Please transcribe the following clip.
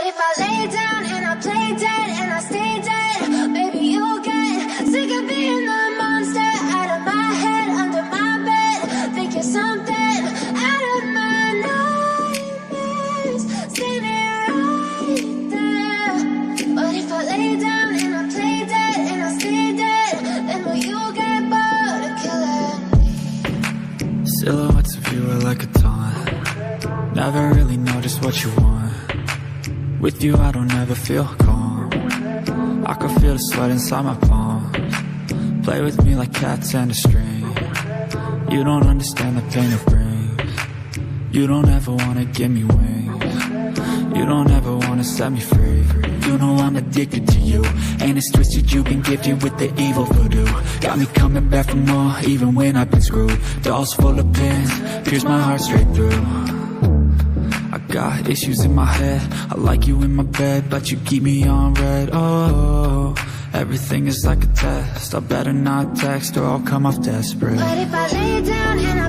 What if I lay down and I play dead and I stay dead? Baby, you'll get sick of being the monster out of my head, under my bed. Think you're something out of my nightmares. Standing right there. What if I lay down and I play dead and I stay dead? Then will you get bored of killing me? Silhouettes of you are like a taunt. Never really know just what you want. With you I don't ever feel calm. I can feel the sweat inside my palms. Play with me like cats and a string. You don't understand the pain it brings. You don't ever wanna give me wings. You don't ever wanna set me free. You know I'm addicted to you, and it's twisted, you've been gifted with the evil voodoo. Got me coming back for more, even when I've been screwed. Dolls full of pins, pierce my heart straight through. I got issues in my head, I like you in my bed, but you keep me on red. Oh, everything is like a test, I better not text or I'll come off desperate. What if I lay down and